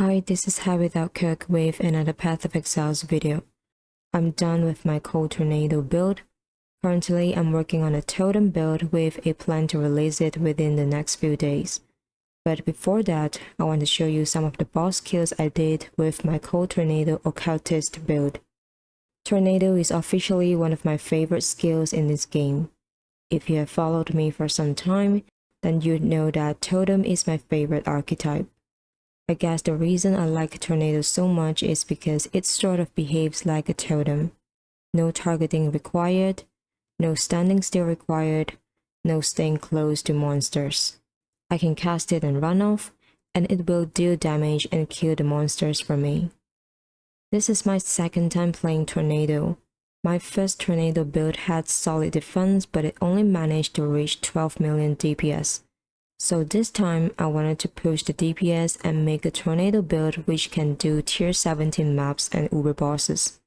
Hi, this is highwithoutcoke with another pathofexile video. I'm done with my cold tornado build. Currently, I'm working on a totem build with a plan to release it within the next few days. But before that, I want to show you some of the boss kills I did with my cold tornado occultist build. Tornado is officially one of my favorite skills in this game. If you have followed me for some time, then you'd know that totem is my favorite archetype. I guess the reason I like tornado so much is because it sort of behaves like a totem. No targeting required, no standing still required, no staying close to monsters. I can cast it and run off, and it will deal damage and kill the monsters for me. This is my second time playing tornado. My first tornado build had solid defense, but it only managed to reach 12 million DPS. So this time, I wanted to push the DPS and make a tornado build which can do tier 17 maps and uber bosses.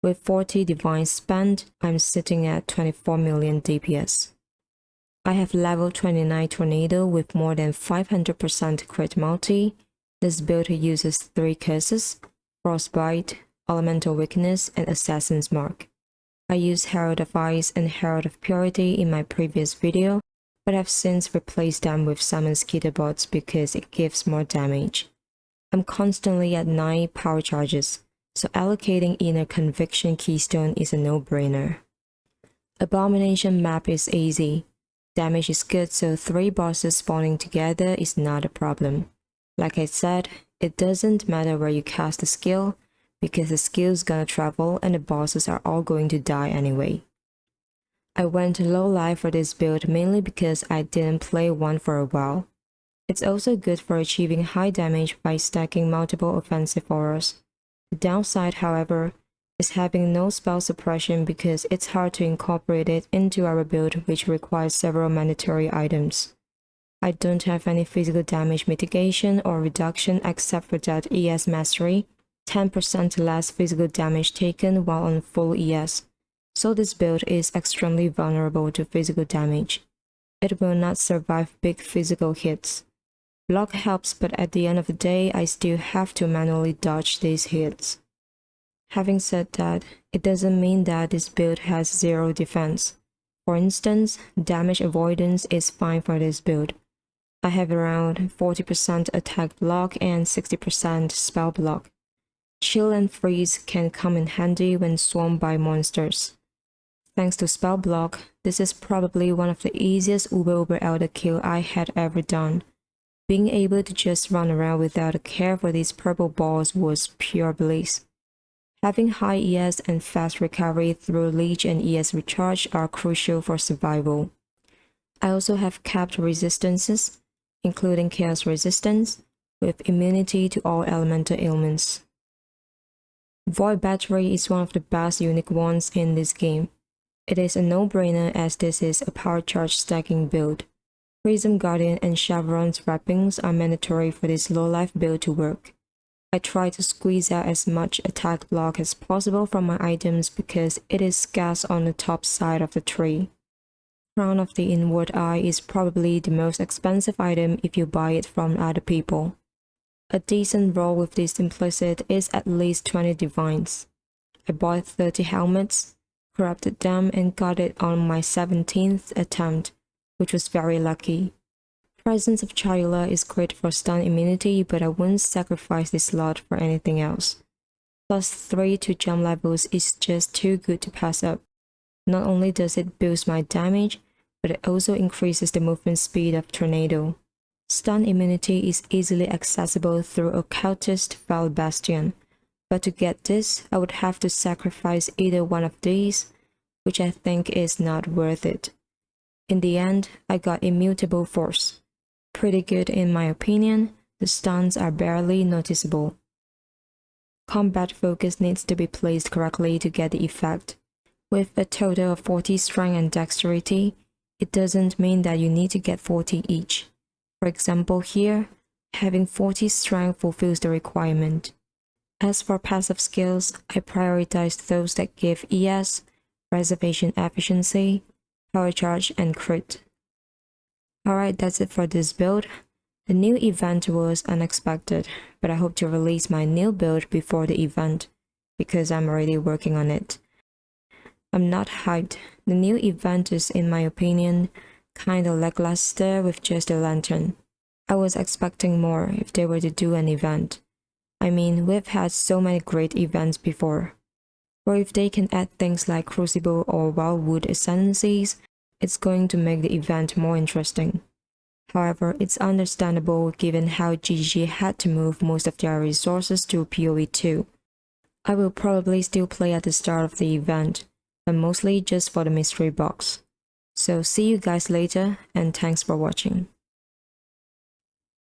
With 40 divines spent, I'm sitting at 24 million DPS. I have level 29 tornado with more than 500% crit multi. This build uses 3 curses: Frostbite, Elemental Weakness, and Assassin's Mark. I used Herald of Ice and Herald of Purity in my previous video, but I've since replaced them with Summon Skitter bots because it gives more damage. I'm constantly at 9 power charges, so allocating Inner Conviction Keystone is a no-brainer. Abomination map is easy. Damage is good, so 3 bosses spawning together is not a problem. Like I said, it doesn't matter where you cast the skill, because the skill's gonna travel and the bosses are all going to die anyway. I went low life for this build mainly because I didn't play one for a while. It's also good for achieving high damage by stacking multiple offensive auras. The downside, however, is having no spell suppression because it's hard to incorporate it into our build, which requires several mandatory items. I don't have any physical damage mitigation or reduction except for that ES mastery, 10% less physical damage taken while on full ES. So this build is extremely vulnerable to physical damage. It will not survive big physical hits. Block helps, but at the end of the day, I still have to manually dodge these hits. Having said that, it doesn't mean that this build has zero defense. For instance, damage avoidance is fine for this build. I have around 40% attack block and 60% spell block. Chill and freeze can come in handy when swarmed by monsters. Thanks to spell block, this is probably one of the easiest uber elder kill I had ever done. Being able to just run around without a care for these purple balls was pure bliss. Having high ES and fast recovery through Leech and ES recharge are crucial for survival. I also have capped resistances, including chaos resistance, with immunity to all elemental ailments. Void Battery is one of the best unique ones in this game. It is a no-brainer as this is a power charge stacking build. Prism Guardian and Chevron's wrappings are mandatory for this low-life build to work. I try to squeeze out as much attack block as possible from my items because it is scarce on the top side of the tree. Crown of the Inward Eye is probably the most expensive item if you buy it from other people. A decent roll with this implicit is at least 20 divines. I bought 30 helmets, corrupted them, and got it on my 17th attempt, which was very lucky. Presence of Chayula is great for stun immunity, but I wouldn't sacrifice this slot for anything else. Plus 3 to jump levels is just too good to pass up. Not only does it boost my damage, but it also increases the movement speed of Tornado. Stun immunity is easily accessible through Occultist Foul Bastion, but to get this, I would have to sacrifice either one of these, which I think is not worth it. In the end, I got Immutable Force. Pretty good in my opinion, the stuns are barely noticeable. Combat focus needs to be placed correctly to get the effect. With a total of 40 strength and dexterity, it doesn't mean that you need to get 40 each. For example here, having 40 strength fulfills the requirement. As for passive skills, I prioritize those that give ES, reservation efficiency, power charge, and crit. Alright, that's it for this build. The new event was unexpected, but I hope to release my new build before the event, because I'm already working on it. I'm not hyped. The new event is, in my opinion, kinda lackluster with just a lantern. I was expecting more if they were to do an event. I mean, we've had so many great events before. Or if they can add things like Crucible or Wildwood Ascendancies, it's going to make the event more interesting. However, it's understandable given how GG had to move most of their resources to POE 2. I will probably still play at the start of the event, but mostly just for the mystery box. So see you guys later, and thanks for watching.